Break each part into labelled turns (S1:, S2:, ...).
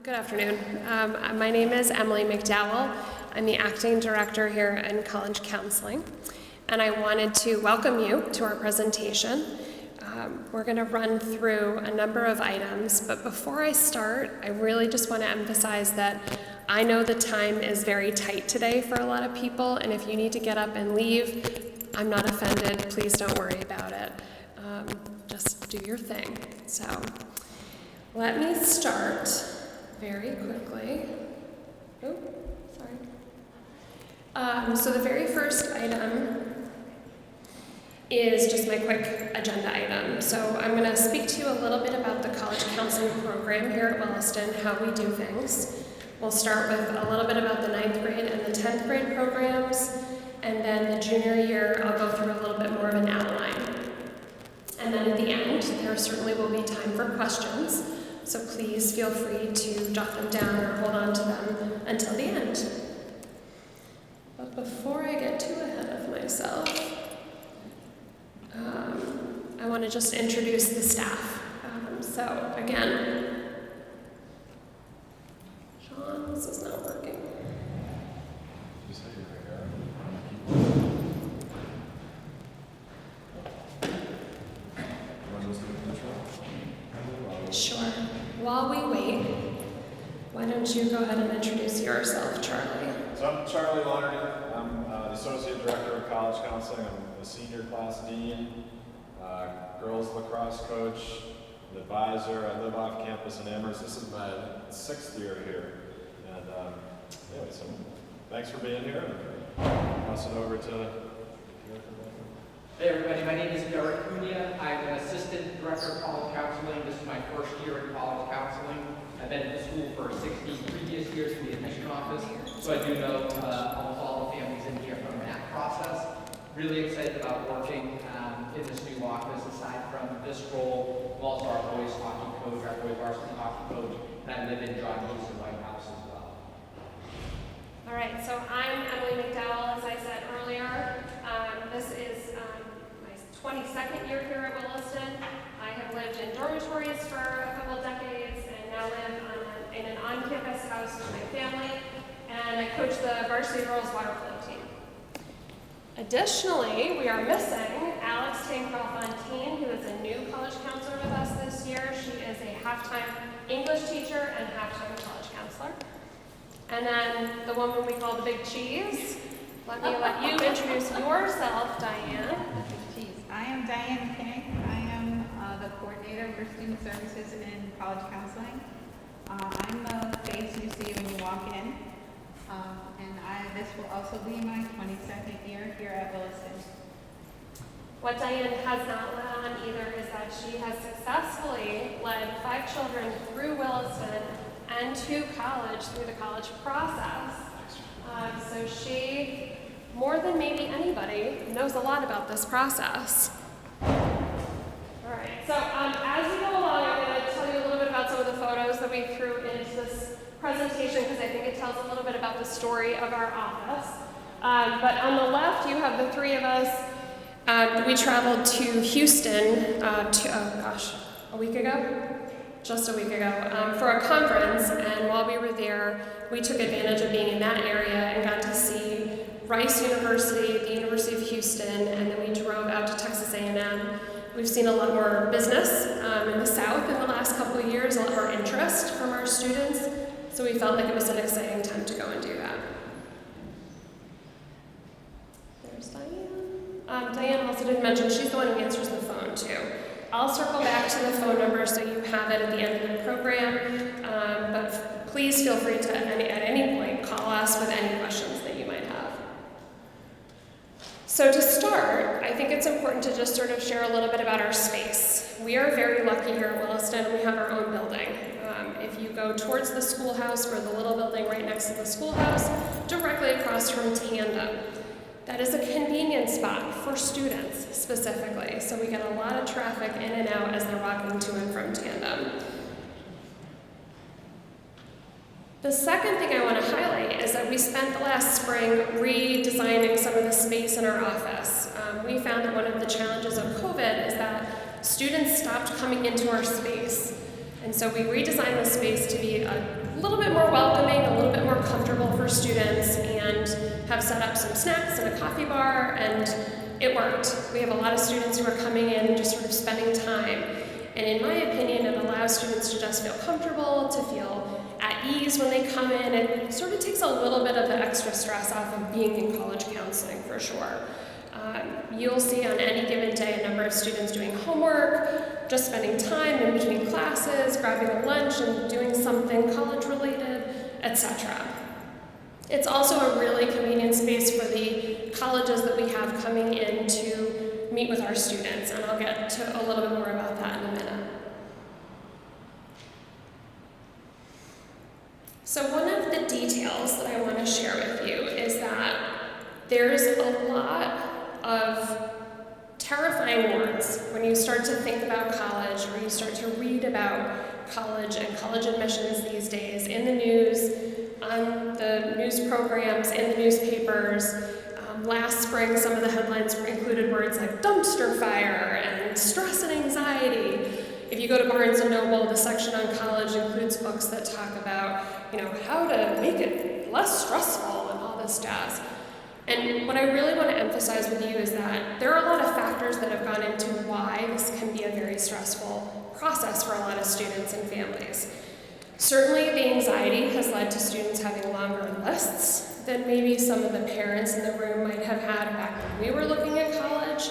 S1: Good afternoon. My name is Emily McDowell. I'm the acting director here in college counseling, and I wanted to welcome you to our presentation. We're going to run through a number of items, but before I start, I really just want to emphasize that I know the time is very tight today for a lot of people, and if you need to get up and leave, I'm not offended. Please don't worry about it. Just do your thing. So let me start very quickly. Oh, sorry. So the very first item is just my quick agenda item. So I'm going to speak to you a little bit about the college counseling program here at Williston, how we do things. We'll start with a little bit about the 9th grade and the 10th grade programs, and then the junior year I'll go through a little bit more of an outline. And then at the end, there certainly will be time for questions, so please feel free to jot them down or hold on to them until the end. But before I get too ahead of myself, I want to just introduce the staff. So again, Sean, this is not working. Sure. While we wait, why don't you go ahead and introduce yourself, Charlie?
S2: So I'm Charlie Lonergan. I'm the Associate Director of College Counseling. I'm the Senior Class Dean, Girls Lacrosse Coach, an advisor. I live off campus in Amherst. This is my 6th year here. And anyway, so thanks for being here. Pass it over to...
S3: Hey everybody, my name is Derek Cunha. I'm an Assistant Director of College Counseling. This is my first year in college counseling. I've been at the school for 16 previous years in the admission office, so I do know almost all the families in here from that process. Really excited about working in this new office. Aside from this role, I'm also our boys hockey coach, our boys varsity hockey coach, and I live in John Houston White House as well.
S1: All right, so I'm Emily McDowell, as I said earlier. This is my 22nd year here at Williston. I have lived in dormitories for a couple decades and now live in an on-campus house with my family, and I coach the varsity girls water polo team. Additionally, we are missing Alex Tancroft-Fontaine, who is a new college counselor with us this year. She is a half-time English teacher and half-time college counselor. And then the woman we call the Big Cheese. Let you introduce yourself, Diane.
S4: I am Diane King. I am the coordinator for student services in college counseling. I'm the face you see when you walk in. This will also be my 22nd year here at Williston.
S1: What Diane has not led on either is that she has successfully led 5 children through Williston and to college through the college process. So she, more than maybe anybody, knows a lot about this process. All right, so as we go along, I'm going to tell you a little bit about some of the photos that we threw into this presentation because I think it tells a little bit about the story of our office. But on the left, you have the 3 of us. We traveled to Houston a week ago? Just a week ago, for a conference, and while we were there, we took advantage of being in that area and got to see Rice University, the University of Houston, and then we drove out to Texas A&M. We've seen a lot more business in the South in the last couple of years, a lot more interest from our students, so we felt like it was an exciting time to go and do that. There's Diane. Diane also didn't mention, she's the one who answers the phone too. I'll circle back to the phone number so you have it at the end of the program, but please feel free to, at any point, call us with any questions that you might have. So to start, I think it's important to just sort of share a little bit about our space. We are very lucky here at Williston. We have our own building. If you go towards the schoolhouse, we're the little building right next to the schoolhouse, directly across from Tandem. That is a convenient spot for students specifically, so we get a lot of traffic in and out as they're walking to and from Tandem. The second thing I want to highlight is that we spent the last spring redesigning some of the space in our office. We found that one of the challenges of COVID is that students stopped coming into our space. And so we redesigned the space to be a little bit more welcoming, a little bit more comfortable for students, and have set up some snacks and a coffee bar, and it worked. We have a lot of students who are coming in and just sort of spending time. And in my opinion, it allows students to just feel comfortable, to feel at ease when they come in. It sort of takes a little bit of the extra stress off of being in college counseling, for sure. You'll see on any given day a number of students doing homework, just spending time in between classes, grabbing a lunch and doing something college-related, etc. It's also a really convenient space for the colleges that we have coming in to meet with our students, and I'll get to a little bit more about that in a minute. So one of the details that I want to share with you is that there's a lot of terrifying words when you start to think about college, or you start to read about college and college admissions these days in the news, on the news programs, in the newspapers. Last spring, some of the headlines included words like dumpster fire and stress and anxiety. If you go to Barnes & Noble, the section on college includes books that talk about, how to make it less stressful and all this jazz. And what I really want to emphasize with you is that there are a lot of factors that have gone into why this can be a very stressful process for a lot of students and families. Certainly, the anxiety has led to students having longer lists than maybe some of the parents in the room might have had back when we were looking at college.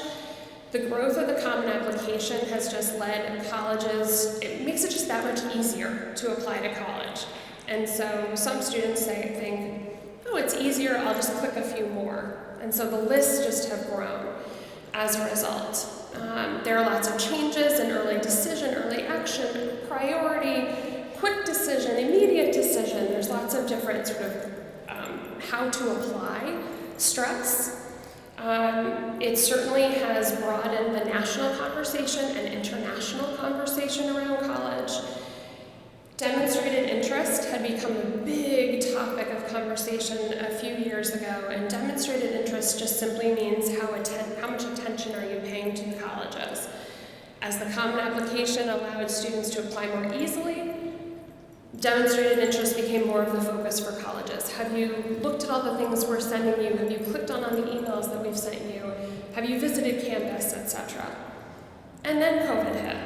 S1: The growth of the Common Application has just led colleges, it makes it just that much easier to apply to college. And so some students think, oh, it's easier, I'll just click a few more. And so the lists just have grown as a result. There are lots of changes in early decision, early action, priority, quick decision, immediate decision. There's lots of different sort of how to apply stress. It certainly has broadened the national conversation and international conversation around college. Demonstrated interest had become a big topic of conversation a few years ago, and demonstrated interest just simply means how much attention are you paying to the colleges. As the Common Application allowed students to apply more easily, demonstrated interest became more of the focus for colleges. Have you looked at all the things we're sending you? Have you clicked on the emails that we've sent you? Have you visited campus, etc.? And then COVID hit.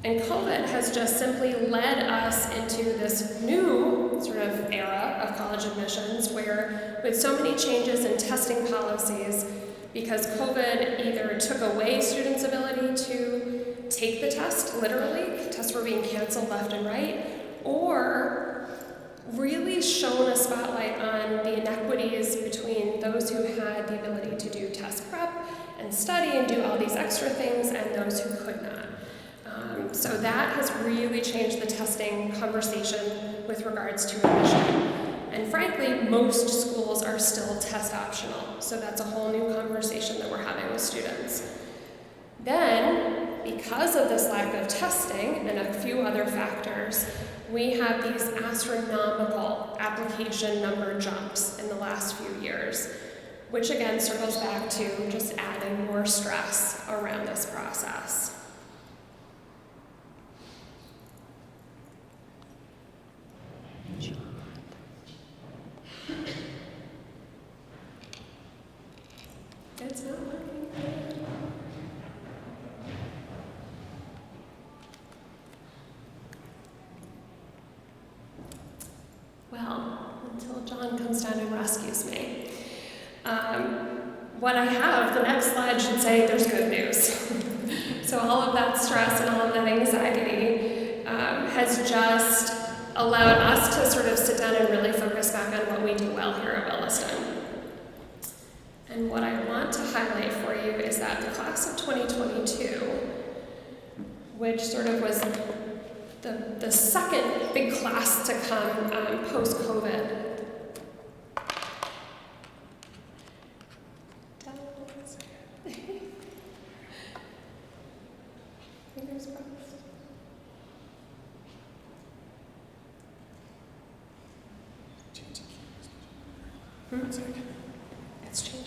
S1: And COVID has just simply led us into this new sort of era of college admissions where, with so many changes in testing policies, because COVID either took away students' ability to take the test, literally, tests were being canceled left and right, or really shone a spotlight on the inequities between those who had the ability to do test prep and study and do all these extra things and those who could not. So that has really changed the testing conversation with regards to admission. And frankly, most schools are still test optional. So that's a whole new conversation that we're having with students. Then, because of this lack of testing and a few other factors, we have these astronomical application number jumps in the last few years, which again circles back to just adding more stress around this process. It's not working. Well, until John comes down and rescues me. What I have, the next slide should say there's good news. So all of that stress and all of that anxiety has just allowed us to sort of sit down and really focus back on what we do well here at Williston. And what I want to highlight for you is that the class of 2022, which sort of was the second big class to come post-COVID, fingers crossed. One second. It's changing.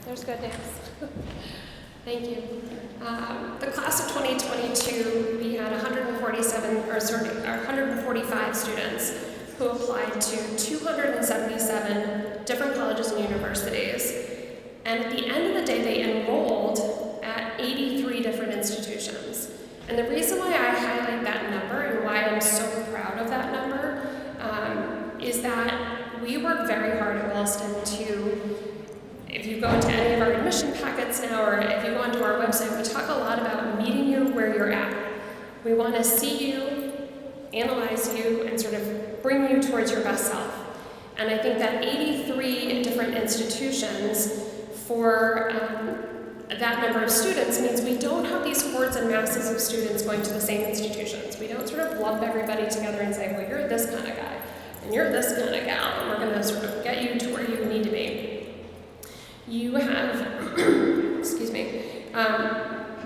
S1: There's good news. Thank you. The class of 2022, we had 145 students who applied to 277 different colleges and universities. And at the end of the day, they enrolled at 83 different institutions. And the reason why I highlight that number and why I'm so proud of that number is that we work very hard at Williston to, if you go into any of our admission packets now, or if you go onto our website, we talk a lot about meeting you where you're at. We want to see you, analyze you, and sort of bring you towards your best self. And I think that 83 different institutions for that number of students means we don't have these hordes and masses of students going to the same institutions. We don't sort of lump everybody together and say, well, you're this kind of guy, and you're this kind of gal, and we're going to sort of get you to where you need to be. You have, excuse me,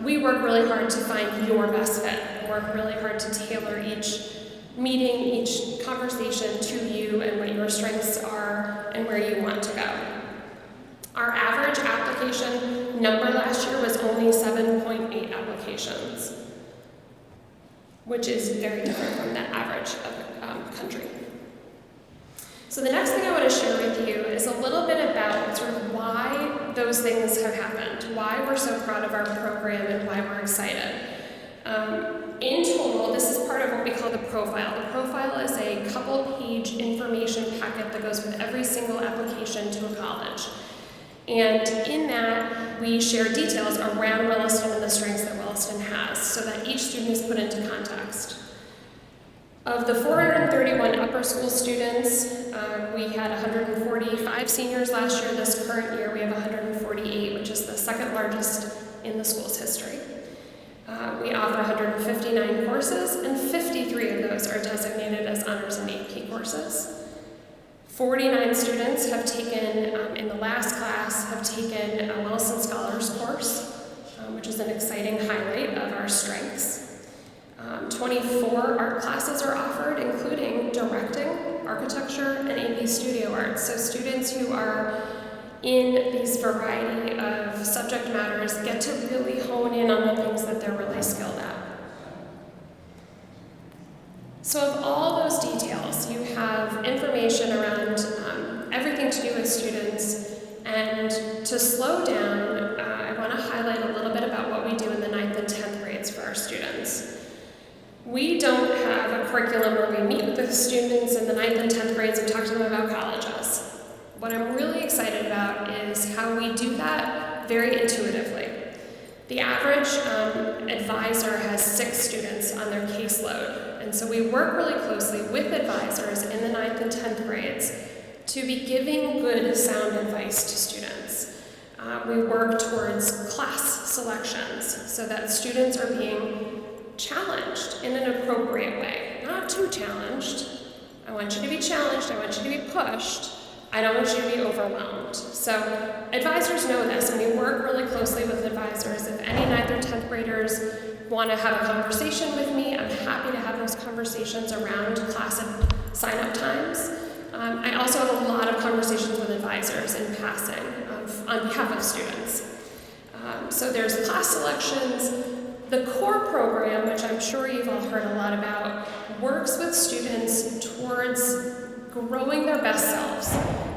S1: we work really hard to find your best fit, work really hard to tailor each meeting, each conversation to you and what your strengths are and where you want to go. Our average application number last year was only 7.8 applications, which is very different from the average of the country. So the next thing I want to share with you is a little bit about sort of why those things have happened, why we're so proud of our program and why we're excited. In total, this is part of what we call the profile. The profile is a couple-page information packet that goes with every single application to a college. And in that, we share details around Williston and the strengths that Williston has so that each student is put into context. Of the 431 upper school students, we had 145 seniors last year. This current year, we have 148, which is the second largest in the school's history. We offer 159 courses, and 53 of those are designated as honors and AP courses. 49 students have taken, in the last class, have taken a Williston Scholars course, which is an exciting highlight of our strengths. 24 art classes are offered, including directing, architecture, and AP studio arts. So students who are in these variety of subject matters get to really hone in on the things that they're really skilled at. So of all those details, you have information around everything to do with students. And to slow down, I want to highlight a little bit about what we do in the 9th and 10th grades for our students. We don't have a curriculum where we meet with the students in the 9th and 10th grades and talk to them about colleges. What I'm really excited about is how we do that very intuitively. The average advisor has 6 students on their caseload, and so we work really closely with advisors in the 9th and 10th grades to be giving good, sound advice to students. We work towards class selections so that students are being challenged in an appropriate way. Not too challenged. I want you to be challenged, I want you to be pushed. I don't want you to be overwhelmed. So advisors know this, and we work really closely with advisors. If any 9th or 10th graders want to have a conversation with me, I'm happy to have those conversations around class and sign-up times. I also have a lot of conversations with advisors in passing on behalf of students. So there's class selections. The core program, which I'm sure you've all heard a lot about, works with students towards growing their best selves.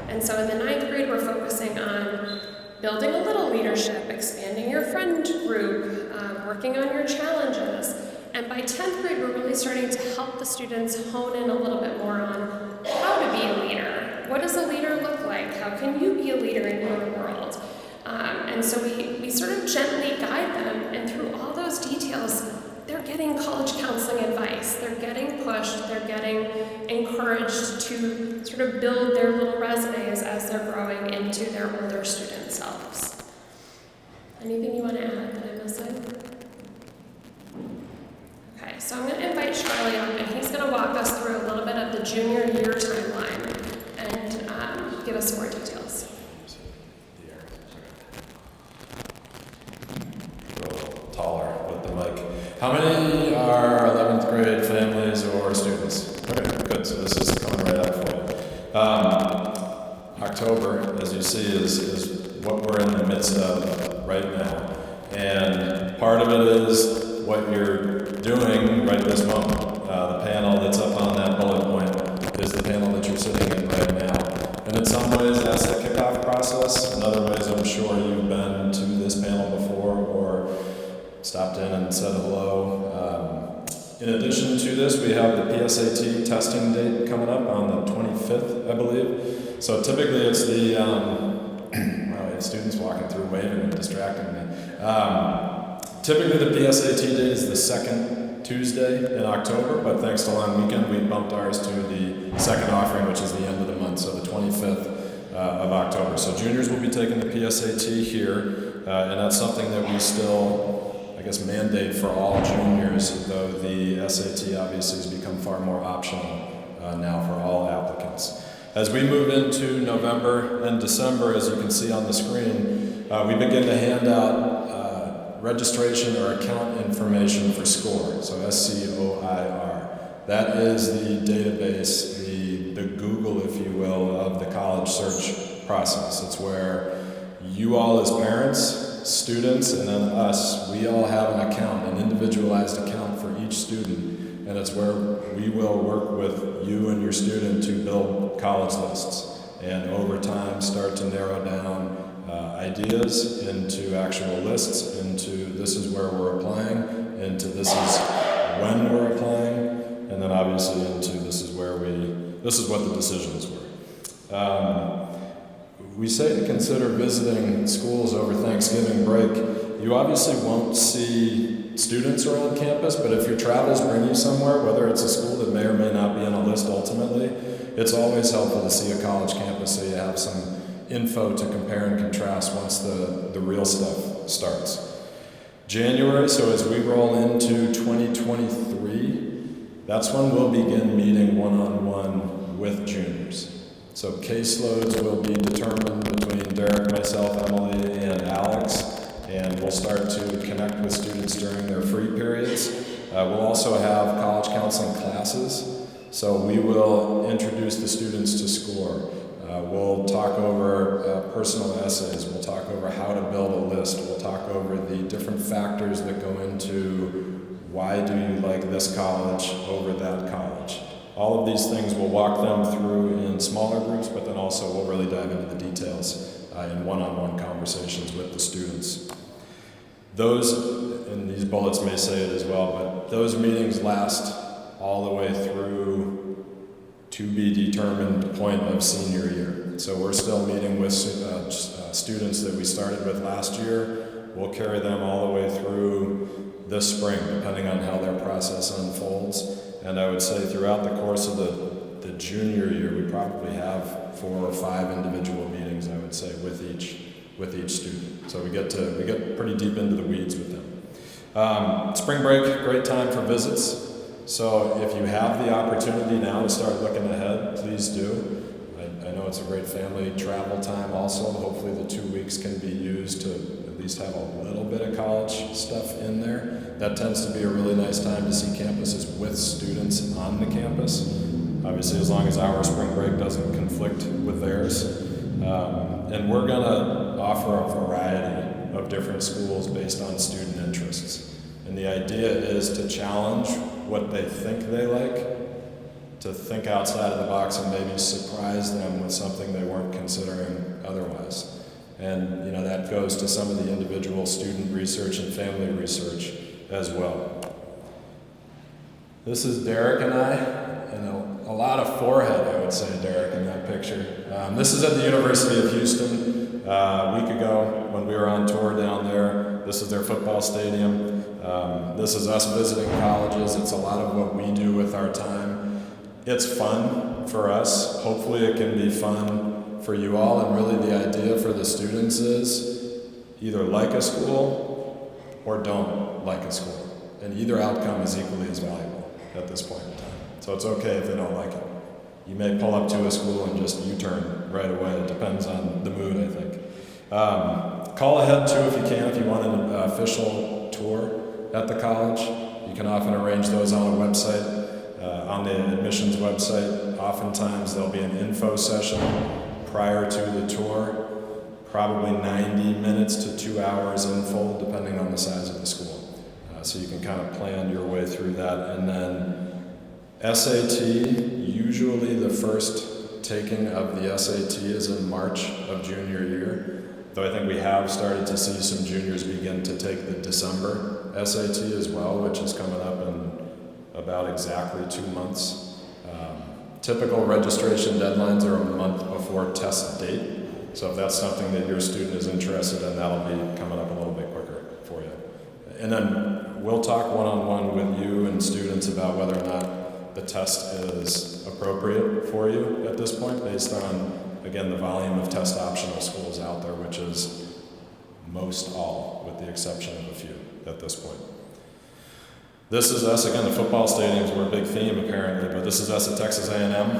S1: And so in the 9th grade, we're focusing on building a little leadership, expanding your friend group, working on your challenges. And by 10th grade, we're really starting to help the students hone in a little bit more on how to be a leader. What does a leader look like? How can you be a leader in your world? And so we sort of gently guide them, and through all those details, they're getting college counseling advice, they're getting pushed, they're getting encouraged to sort of build their little resumes as they're growing into their older student selves. Anything you want to add that I'm missing? Okay, so I'm going to invite Charlie up, and he's going to walk us through a little bit of the junior year timeline and give us some more details.
S2: Taller with the mic. How many are 11th grade families or students? Okay, good. So this is coming right up for you. October, as you see, is what we're in the midst of right now. And part of it is what you're doing right this moment. The panel that's up on that bullet point is the panel that you're sitting in right now. And in some ways, that's the kickoff process. In other ways, I'm sure you've been to this panel before or stopped in and said hello. In addition to this, we have the PSAT testing date coming up on the 25th, I believe. So typically it's the, wow, we have students walking through waving and distracting me. Typically the PSAT date is the second Tuesday in October, but thanks to long weekend, we bumped ours to the second offering, which is the end of the month, so the 25th of October. So juniors will be taking the PSAT here, and that's something that we still, I guess, mandate for all juniors, though the SAT obviously has become far more optional now for all applicants. As we move into November and December, as you can see on the screen, we begin to hand out registration or account information for SCORE, so SCOIR. That is the database, the Google, if you will, of the college search process. It's where you all as parents, students, and then us, we all have an account, an individualized account for each student, and it's where we will work with you and your student to build college lists, and over time start to narrow down ideas into actual lists, into this is where we're applying, into this is when we're applying, and then obviously into this is what the decisions were. We say to consider visiting schools over Thanksgiving break. You obviously won't see students around campus, but if your travels bring you somewhere, whether it's a school that may or may not be on a list ultimately, it's always helpful to see a college campus so you have some info to compare and contrast once the real stuff starts. January, so as we roll into 2023, that's when we'll begin meeting one-on-one with juniors. So caseloads will be determined between Derek, myself, Emily, and Alex, and we'll start to connect with students during their free periods. We'll also have college counseling classes, so we will introduce the students to SCORE. We'll talk over personal essays. We'll talk over how to build a list. We'll talk over the different factors that go into why do you like this college over that college. All of these things we'll walk them through in smaller groups, but then also we'll really dive into the details in one-on-one conversations with the students. Those, and these bullets may say it as well, but those meetings last all the way through to be determined point of senior year. So we're still meeting with students that we started with last year. We'll carry them all the way through this spring, depending on how their process unfolds. And I would say throughout the course of the junior year, we probably have 4 or 5 individual meetings, I would say, with each student. So we get pretty deep into the weeds with them. Spring break, great time for visits. So if you have the opportunity now to start looking ahead, please do. I know it's a great family travel time also. Hopefully the 2 weeks can be used to at least have a little bit of college stuff in there. That tends to be a really nice time to see campuses with students on the campus. Obviously, as long as our spring break doesn't conflict with theirs. And we're gonna offer a variety of different schools based on student interests. And the idea is to challenge what they think they like, to think outside of the box and maybe surprise them with something they weren't considering otherwise. And that goes to some of the individual student research and family research as well. This is Derek and I, and a lot of forehead, I would say, Derek, in that picture. This is at the University of Houston a week ago when we were on tour down there. This is their football stadium. This is us visiting colleges. It's a lot of what we do with our time. It's fun for us. Hopefully it can be fun for you all. And really the idea for the students is either like a school or don't like a school. And either outcome is equally as valuable at this point in time. So it's okay if they don't like it. You may pull up to a school and just U-turn right away. It depends on the mood, I think. Call ahead too if you can, if you want an official tour at the college. You can often arrange those on a website, on the admissions website. Oftentimes there'll be an info session prior to the tour. probably 90 minutes to 2 hours in full, depending on the size of the school. So you can kind of plan your way through that. And then SAT, usually the first taking of the SAT is in March of junior year, though I think we have started to see some juniors begin to take the December SAT as well, which is coming up in about exactly 2 months. Typical registration deadlines are a month before test date, so if that's something that your student is interested in, that'll be coming up a little bit quicker for you. And then we'll talk one-on-one with you and students about whether or not the test is appropriate for you at this point, based on, again, the volume of test optional schools out there, which is most all, with the exception of a few at this point. This is us, again, the football stadiums were a big theme apparently, but this is us at Texas A&M,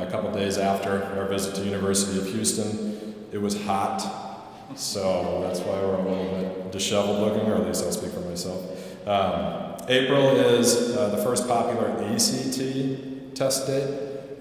S2: a couple days after our visit to University of Houston. It was hot, so that's why we're a little bit disheveled looking, or at least I'll speak for myself. April is the first popular ACT test date,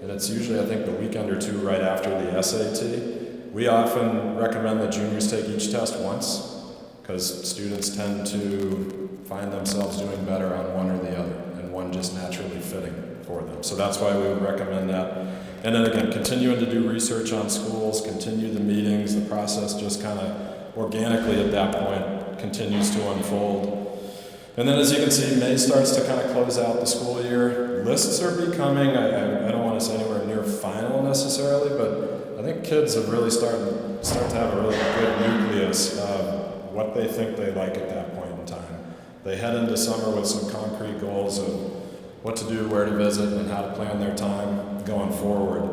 S2: and it's usually, I think, the weekend or two right after the SAT. We often recommend that juniors take each test once, because students tend to find themselves doing better on one or the other, and one just naturally fitting for them. So that's why we would recommend that. And then again, continuing to do research on schools, continue the meetings, the process just kind of organically at that point continues to unfold. And then as you can see, May starts to kind of close out the school year. Lists are becoming, I don't want to say anywhere near final necessarily, but I think kids have really start to have a really good nucleus of what they think they like at that point in time. They head into summer with some concrete goals of what to do, where to visit, and how to plan their time going forward.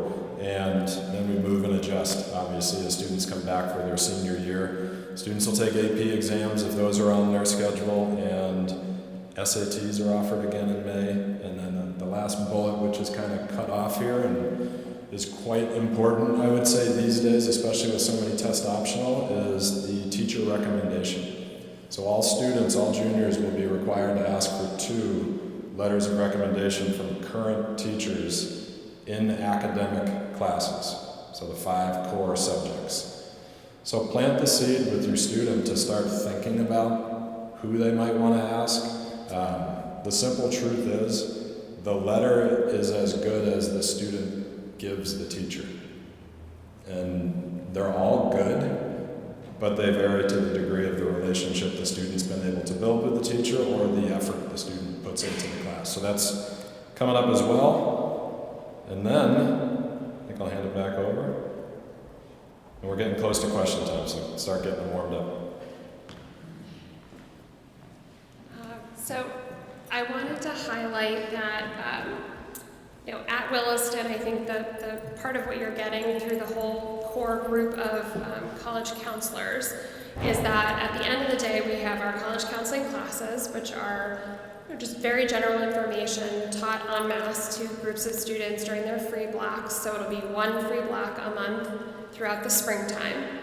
S2: And then we move and adjust, obviously, as students come back for their senior year. Students will take AP exams if those are on their schedule, and SATs are offered again in May. And then the last bullet, which is kind of cut off here and is quite important, I would say, these days, especially with so many test optional, is the teacher recommendation. So all students, all juniors, will be required to ask for 2 letters of recommendation from current teachers in academic classes, so the 5 core subjects. So plant the seed with your student to start thinking about who they might want to ask. The simple truth is, the letter is as good as the student gives the teacher. And they're all good, but they vary to the degree of the relationship the student's been able to build with the teacher or the effort the student puts into the class. So that's coming up as well. And then, I think I'll hand it back over. And we're getting close to question time, so start getting them warmed up.
S1: So I wanted to highlight that, at Williston, I think the part of what you're getting through the whole core group of college counselors is that at the end of the day, we have our college counseling classes, which are just very general information taught en masse to groups of students during their free blocks. So it'll be 1 free block a month throughout the springtime.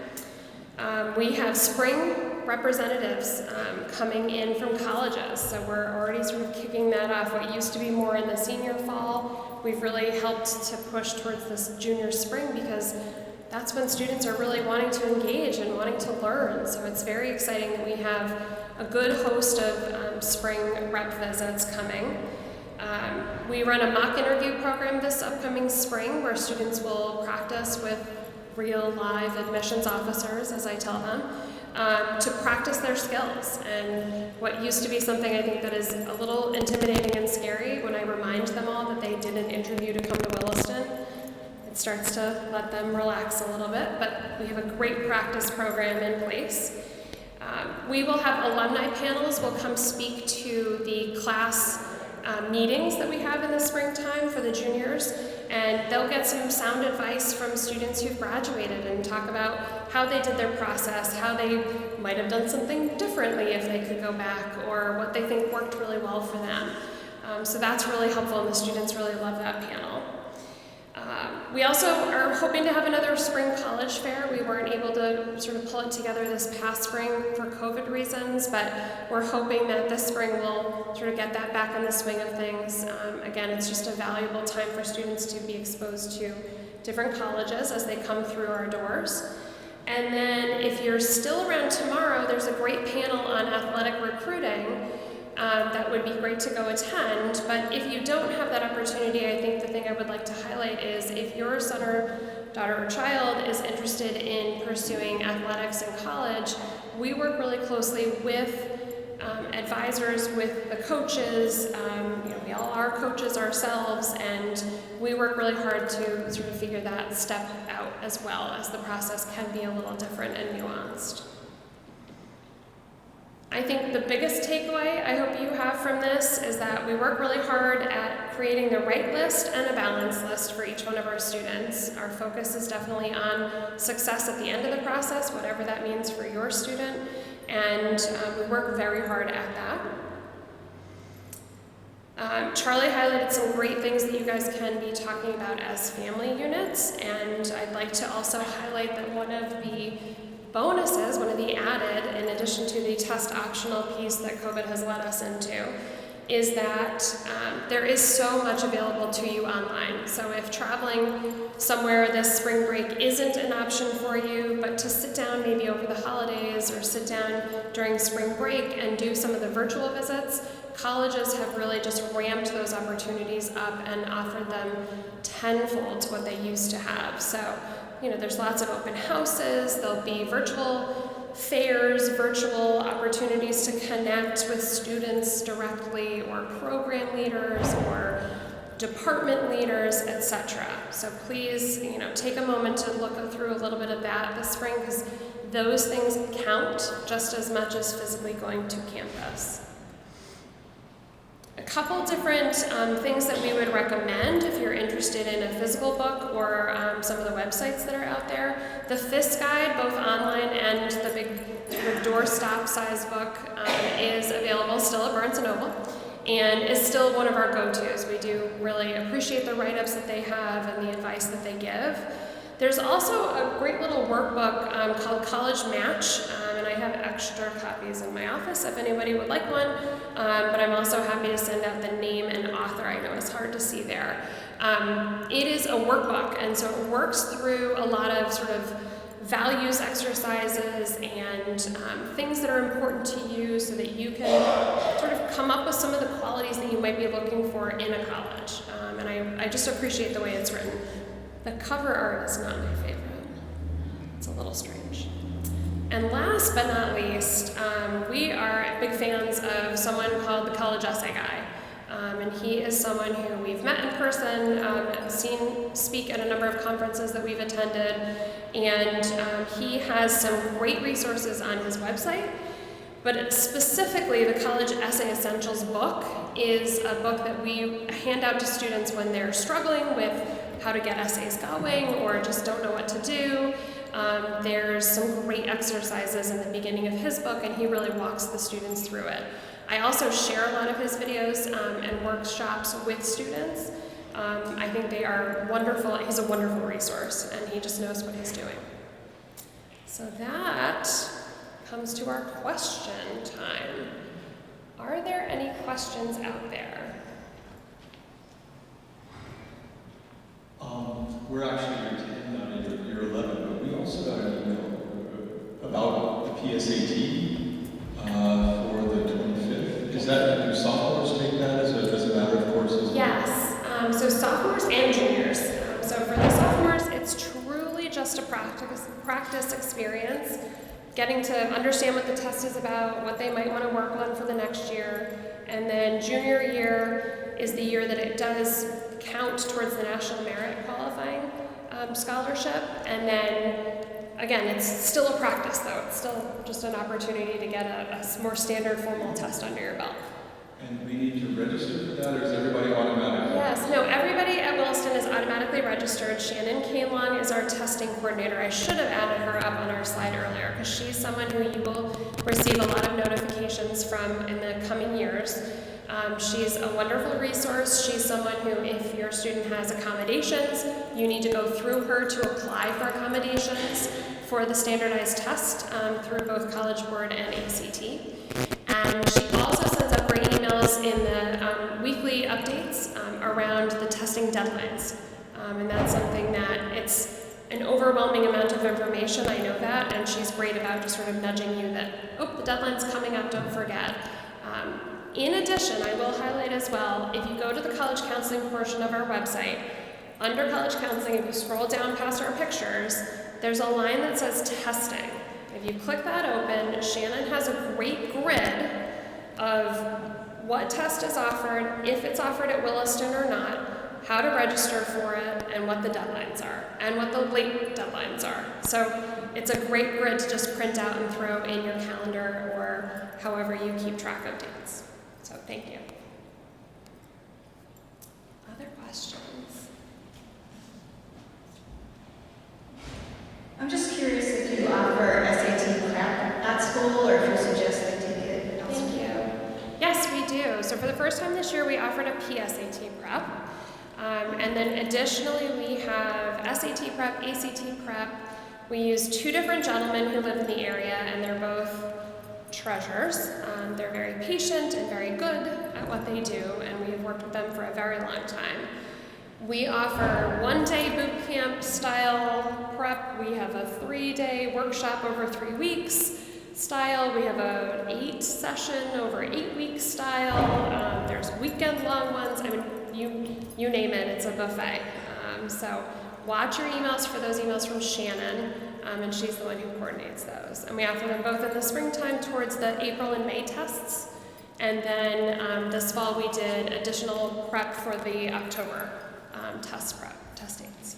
S1: We have spring representatives coming in from colleges, so we're already sort of kicking that off. What used to be more in the senior fall, we've really helped to push towards this junior spring, because that's when students are really wanting to engage and wanting to learn. So it's very exciting that we have a good host of spring rep visits coming. We run a mock interview program this upcoming spring where students will practice with real live admissions officers, as I tell them, to practice their skills. And what used to be something I think that is a little intimidating and scary, when I remind them all that they did an interview to come to Williston, it starts to let them relax a little bit. But we have a great practice program in place. We will have alumni panels will come speak to the class meetings that we have in the springtime for the juniors, and they'll get some sound advice from students who've graduated and talk about how they did their process, how they might have done something differently if they could go back, or what they think worked really well for them. So that's really helpful, and the students really love that panel. We also are hoping to have another spring college fair. We weren't able to sort of pull it together this past spring for COVID reasons, but we're hoping that this spring we'll sort of get that back in the swing of things. Again, it's just a valuable time for students to be exposed to different colleges as they come through our doors. And then if you're still around tomorrow, there's a great panel on athletic recruiting that would be great to go attend. But if you don't have that opportunity, I think the thing I would like to highlight is if your son or daughter or child is interested in pursuing athletics in college, we work really closely with advisors, with the coaches. We all are coaches ourselves, and we work really hard to sort of figure that step out as well, as the process can be a little different and nuanced. I think the biggest takeaway I hope you have from this is that we work really hard at creating the right list and a balanced list for each one of our students. Our focus is definitely on success at the end of the process, whatever that means for your student, and we work very hard at that. Charlie highlighted some great things that you guys can be talking about as family units, and I'd like to also highlight that one of the bonuses, one of the added, in addition to the test optional piece that COVID has led us into, is that there is so much available to you online. So if traveling somewhere this spring break isn't an option for you, but to sit down maybe over the holidays or sit down during spring break and do some of the virtual visits, colleges have really just ramped those opportunities up and offered them tenfold to what they used to have. So, there's lots of open houses, there'll be virtual fairs, virtual opportunities to connect with students directly, or program leaders, or department leaders, etc. So please, take a moment to look through a little bit of that this spring, because those things count just as much as physically going to campus. A couple different things that we would recommend if you're interested in a physical book or some of the websites that are out there. The FIS Guide, both online and the big doorstop size book, is available still at Barnes & Noble and is still one of our go-tos. We do really appreciate the write-ups that they have and the advice that they give. There's also a great little workbook called College Match, and I have extra copies in my office if anybody would like one, but I'm also happy to send out the name and author. I know it's hard to see there. It is a workbook, and so it works through a lot of sort of values exercises and things that are important to you so that you can sort of come up with some of the qualities that you might be looking for in a college. And I just appreciate the way it's written. The cover art is not my favorite. It's a little strange. And last but not least, we are big fans of someone called the College Essay Guy. And he is someone who we've met in person, seen speak at a number of conferences that we've attended, and he has some great resources on his website. But specifically, the College Essay Essentials book is a book that we hand out to students when they're struggling with how to get essays going or just don't know what to do. There's some great exercises in the beginning of his book, and he really walks the students through it. I also share a lot of his videos and workshops with students. I think they are wonderful. He's a wonderful resource, and he just knows what he's doing. So that comes to our question time. Are there any questions out there?
S5: We're actually in year 11, but we also got an email about the PSAT for the 25th. Is that, do sophomores take that as a matter of courses?
S1: Yes, so sophomores and juniors. So for the sophomores, it's truly just a practice experience, getting to understand what the test is about, what they might want to work on for the next year. And then junior year is the year that it does count towards the National Merit Qualifying Scholarship. And then, again, it's still a practice though. It's still just an opportunity to get a more standard formal test under your belt.
S5: And we need to register for that, or is everybody automatic?
S1: Yes, no, everybody at Williston is automatically registered. Shannon Kalong is our testing coordinator. I should have added her up on our slide earlier because she's someone who you will receive a lot of notifications from in the coming years. She's a wonderful resource. She's someone who, if your student has accommodations, you need to go through her to apply for accommodations for the standardized test through both College Board and ACT. And she also sends out great emails in the weekly updates around the testing deadlines. And that's something that it's an overwhelming amount of information, I know that, and she's great about just sort of nudging you that, oh, the deadline's coming up, don't forget. In addition, I will highlight as well, if you go to the college counseling portion of our website, under college counseling, if you scroll down past our pictures, there's a line that says testing. If you click that open, Shannon has a great grid of what test is offered, if it's offered at Williston or not, how to register for it, and what the deadlines are, and what the late deadlines are. So it's a great grid to just print out and throw in your calendar or however you keep track of dates. So thank you. Other questions?
S6: I'm just curious if you offer SAT prep at school or if you suggest they take it elsewhere.
S1: Thank you. Yes, we do. So for the first time this year, we offered a PSAT prep. And then additionally, we have SAT prep, ACT prep. We use two different gentlemen who live in the area, and they're both treasures. They're very patient and very good at what they do, and we've worked with them for a very long time. We offer one-day boot camp style prep. We have a 3-day workshop over 3 weeks style. We have an 8-session over 8 weeks style. There's weekend-long ones. I mean, you name it, it's a buffet. So watch your emails for those emails from Shannon, and she's the one who coordinates those. And we offer them both in the springtime towards the April and May tests, and then this fall we did additional prep for the October test dates.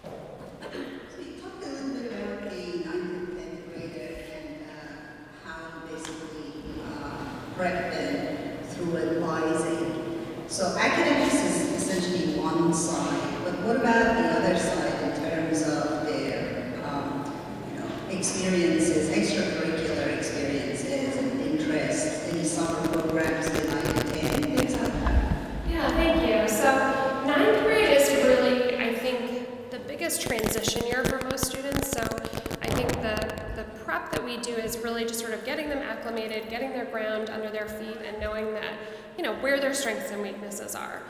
S7: So you talked a little bit about the 9th and 10th grader and how you basically prep them through advising. So academics is essentially one side, but what about the other side in terms of their experiences, extracurricular experiences and interests, any summer programs they might attend, things like that?
S1: Yeah, thank you. So 9th grade is really, I think, the biggest transition year for most students. So I think the prep that we do is really just sort of getting them acclimated, getting their ground under their feet, and knowing that, where their strengths and weaknesses are.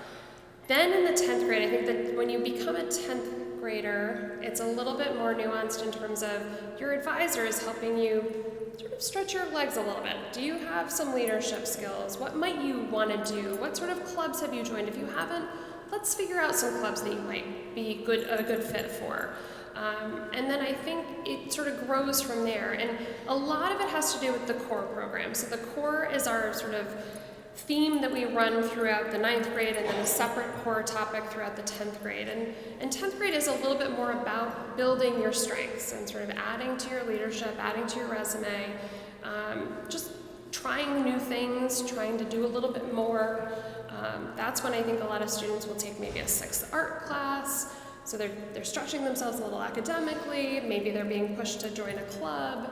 S1: Then in the 10th grade, I think that when you become a 10th grader, it's a little bit more nuanced in terms of your advisor is helping you sort of stretch your legs a little bit. Do you have some leadership skills? What might you want to do? What sort of clubs have you joined? If you haven't, let's figure out some clubs that you might be a good fit for. And then I think it sort of grows from there. And a lot of it has to do with the core program. So the core is our sort of theme that we run throughout the 9th grade, and then a separate core topic throughout the 10th grade. And 10th grade is a little bit more about building your strengths and sort of adding to your leadership, adding to your resume, just trying new things, trying to do a little bit more. That's when I think a lot of students will take maybe a 6th art class. So they're stretching themselves a little academically, maybe they're being pushed to join a club,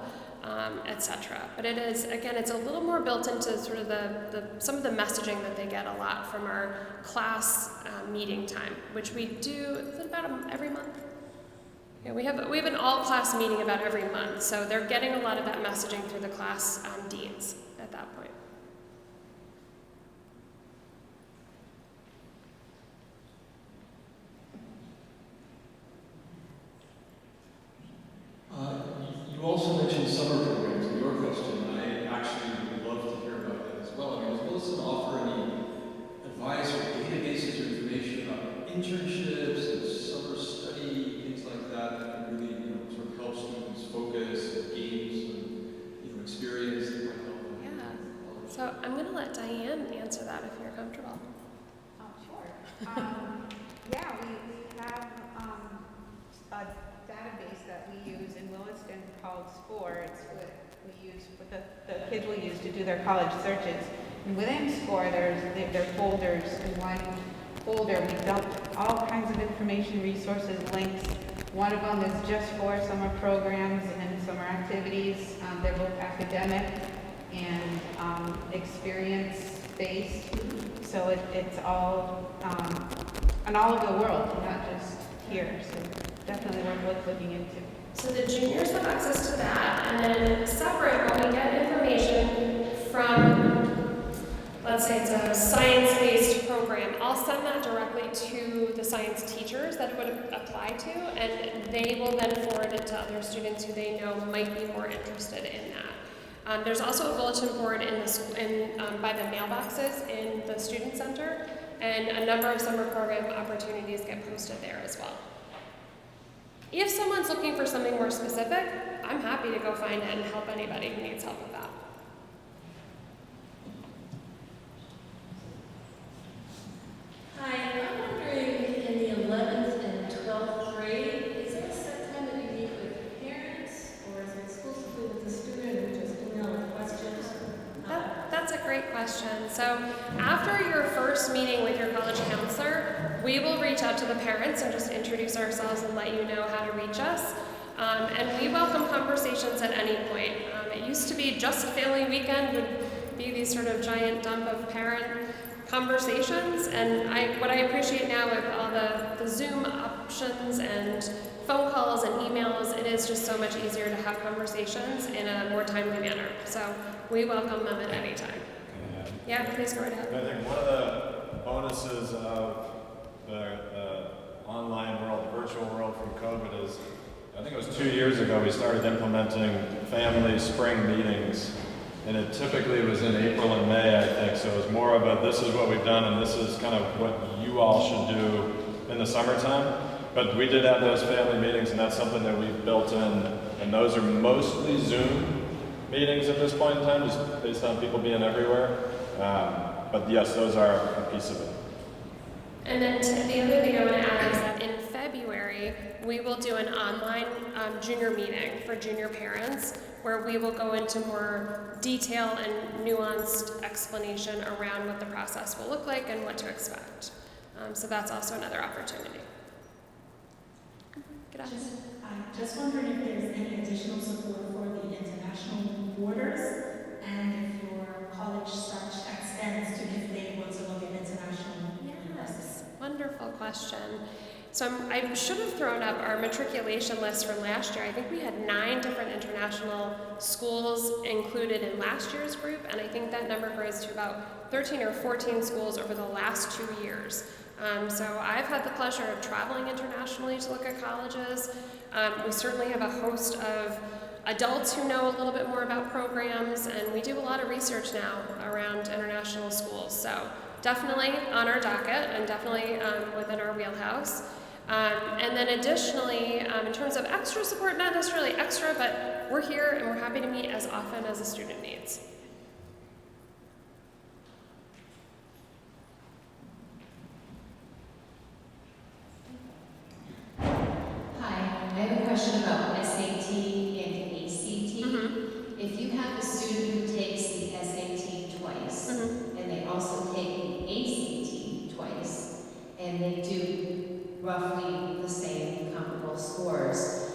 S1: etc. But it is, again, it's a little more built into sort of some of the messaging that they get a lot from our class meeting time, which we do about every month. Yeah, we have an all-class meeting about every month, so they're getting a lot of that messaging through the class deans at that point.
S5: You also mentioned summer programs in your question. I actually would love to hear about that as well. I mean, does Williston offer any advice or databases or information about internships and summer study, things like that, that can really, sort of help students focus and gain some, experience that might help them?
S1: Yeah. So I'm going to let Diane answer that if you're comfortable.
S4: Oh, sure. Yeah, we have a database that we use in Williston called SCORE. It's what the kids will use to do their college searches. And within SCORE, there are folders. In one folder, we dump all kinds of information, resources, links. One of them is just for summer programs and summer activities. They're both academic and experience-based. So it's all and all over the world, not just here. So definitely worth looking into.
S1: So the juniors have access to that, and then separate, when we get information from let's say it's a science-based program, I'll send that directly to the science teachers that it would apply to, and they will then forward it to other students who they know might be more interested in that. There's also a bulletin board by the mailboxes in the student center, and a number of summer program opportunities get posted there as well. If someone's looking for something more specific, I'm happy to go find it and help anybody who needs help with that.
S8: Hi, I'm wondering in the 11th and 12th grade, is there a set time that you meet with parents, or is it exclusively with the student, or just email with questions?
S1: That's a great question. So after your first meeting with your college counselor, we will reach out to the parents and just introduce ourselves and let you know how to reach us. And we welcome conversations at any point. It used to be just family weekend would be these sort of giant dump of parent conversations, and what I appreciate now with all the Zoom options and phone calls and emails, it is just so much easier to have conversations in a more timely manner. So we welcome them at any time. Yeah, please go right ahead.
S2: I think one of the bonuses of the online world, the virtual world from COVID is, I think it was 2 years ago, we started implementing family spring meetings. And it typically was in April and May, I think, so it was more of a, this is what we've done and this is kind of what you all should do in the summertime. But we did have those family meetings, and that's something that we've built in, and those are mostly Zoom meetings at this point in time, just based on people being everywhere. But yes, those are a piece of it.
S1: And then the other thing I want to add is that in February, we will do an online junior meeting for junior parents, where we will go into more detail and nuanced explanation around what the process will look like and what to expect. So that's also another opportunity. Get up.
S9: I'm just wondering if there's any additional support for the international boarders, and if your college search extends to if they were to look at international universities.
S1: Yes, wonderful question. So I should have thrown up our matriculation list from last year. I think we had 9 different international schools included in last year's group, and I think that number grows to about 13 or 14 schools over the last 2 years. So I've had the pleasure of traveling internationally to look at colleges. We certainly have a host of adults who know a little bit more about programs, and we do a lot of research now around international schools. So definitely on our docket and definitely within our wheelhouse. And then additionally, in terms of extra support, not necessarily extra, but we're here and we're happy to meet as often as a student needs.
S10: Hi, I have a question about SAT and ACT. If you have a student who takes the SAT twice, and they also take the ACT twice, and they do roughly the same comparable scores,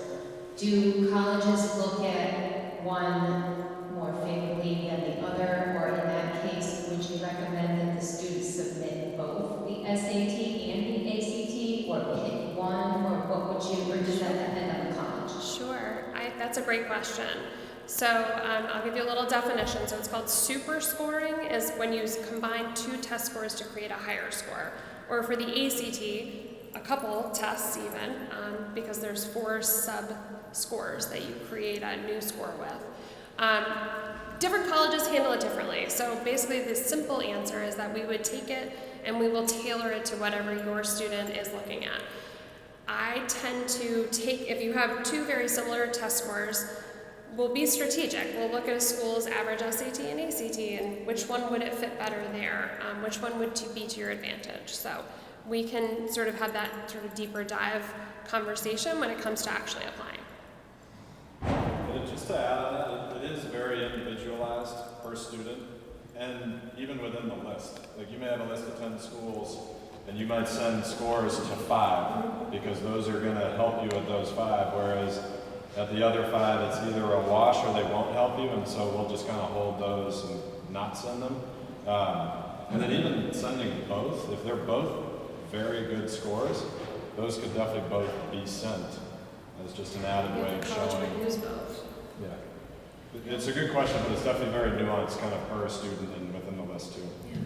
S10: do colleges look at one more favorably than the other, or in that case, would you recommend that the students submit both the SAT and the ACT, or pick one, or what would you, or does that depend on the college?
S1: Sure, that's a great question. So I'll give you a little definition. So it's called super scoring, is when you combine 2 test scores to create a higher score. Or for the ACT, a couple tests even, because there's 4 sub-scores that you create a new score with. Different colleges handle it differently. So basically the simple answer is that we would take it and we will tailor it to whatever your student is looking at. I tend to take, if you have 2 very similar test scores, we'll be strategic. We'll look at a school's average SAT and ACT and which one would it fit better there, which one would be to your advantage. So we can sort of have that sort of deeper dive conversation when it comes to actually applying.
S2: And just to add on that, it is very individualized per student, and even within the list. Like you may have a list of 10 schools, and you might send scores to 5, because those are gonna help you at those 5, whereas at the other 5, it's either a wash or they won't help you, and so we'll just kind of hold those and not send them. And then even sending both, if they're both very good scores, those could definitely both be sent as just an added way of showing.
S1: Use both.
S2: Yeah. It's a good question, but it's definitely very nuanced kind of per student and within the list too.
S1: Yeah.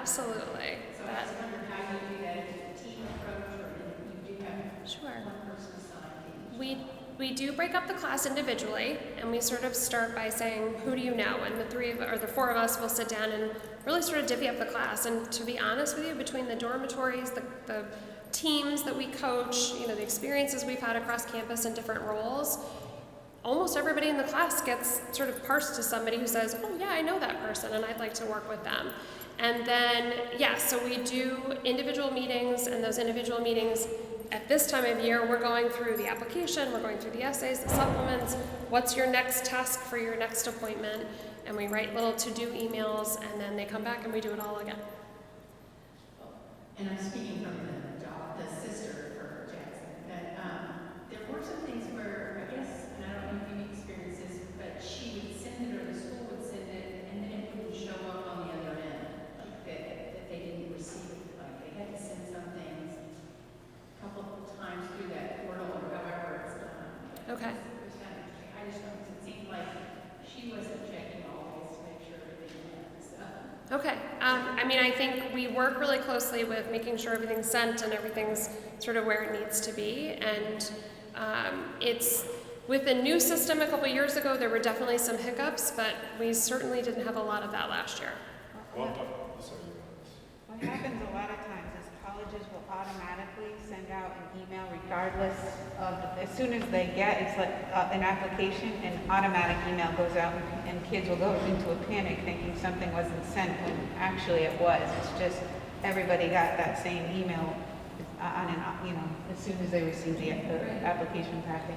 S1: Absolutely.
S10: So I just wondered how you do that, if it's a team approach or if you do have
S1: Sure.
S10: one person assigned.
S1: We do break up the class individually, and we sort of start by saying, who do you know? And the four of us will sit down and really sort of divvy up the class. And to be honest with you, between the dormitories, the teams that we coach, the experiences we've had across campus in different roles, almost everybody in the class gets sort of parsed to somebody who says, oh yeah, I know that person and I'd like to work with them. And then, so we do individual meetings, and those individual meetings at this time of year, we're going through the application, we're going through the essays, the supplements, what's your next task for your next appointment, and we write little to-do emails, and then they come back and we do it all again.
S10: And I'm speaking from the sister for Jackson, that there were some things where, I guess, and I don't know if you experienced this, but she would send it or the school would send it and then it wouldn't show up on the other end, like that they didn't receive it, like they had to send some things a couple of times through that portal or however it's done.
S1: Okay.
S10: It was kind of interesting. I just noticed it seemed like she wasn't checking always to make sure everything went, so.
S1: Okay. I think we work really closely with making sure everything's sent and everything's sort of where it needs to be. And it's with the new system a couple years ago, there were definitely some hiccups, but we certainly didn't have a lot of that last year.
S4: What happens a lot of times is colleges will automatically send out an email regardless of, as soon as they get, it's like an application, an automatic email goes out and kids will go into a panic thinking something wasn't sent when actually it was. It's just everybody got that same email on as soon as they received the application packet.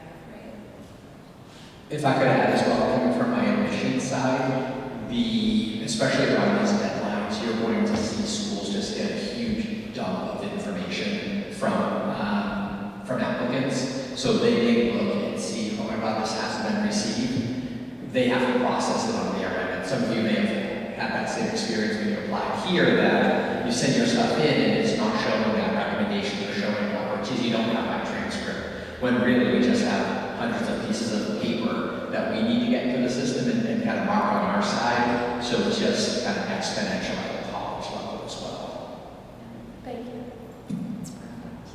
S3: If I could add as well, coming from my admissions side, especially around these deadlines, you're going to see schools just get a huge dump of information from applicants. So they may look and see, oh my God, this hasn't been received. They have to process it on their end. And some of you may have had that same experience when you applied here, that you send your stuff in and it's not showing that recommendation, or showing, or geez, you don't have my transcript. When really we just have hundreds of pieces of paper that we need to get into the system and kind of mark on our side. So it's just kind of exponential at the college level as well.
S1: Thank you. That's perfect.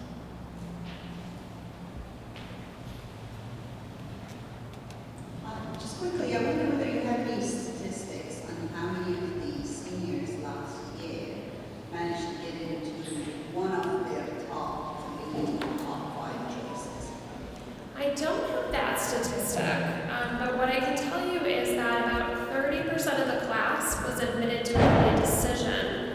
S7: Just quickly, I wonder whether you have any statistics on how many of the seniors last year managed to get into one of their top 5 choices.
S1: I don't have that statistic, but what I can tell you is that about 30% of the class was admitted to a decision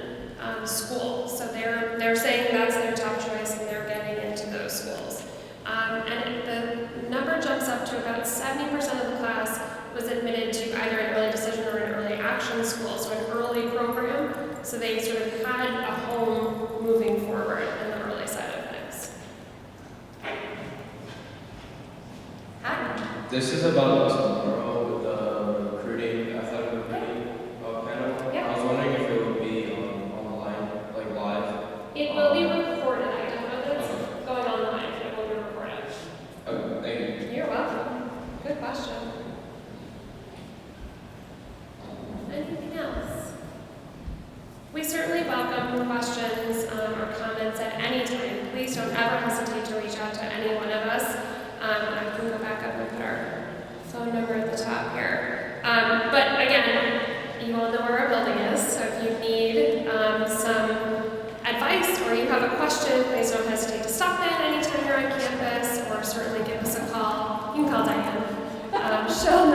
S1: school. So they're saying that's their top choice and they're getting into those schools. And the number jumps up to about 70% of the class was admitted to either an early decision or an early action school, so an early program. So they sort of had a home moving forward in the early side of things. Hi.
S11: This is about tomorrow with the recruiting, athletic recruiting panel.
S1: Yeah.
S11: I was wondering if it would be online, like live.
S1: It will be recorded. I don't know that it's going online. It will be recorded.
S11: Oh, thank you.
S1: You're welcome. Good question. Anything else? We certainly welcome questions or comments at any time. Please don't ever hesitate to reach out to any one of us. I can go back up and put our phone number at the top here. But again, you all know where our building is, so if you need some advice or you have a question, please don't hesitate to stop in anytime you're on campus, or certainly give us a call. You can call Diane. She'll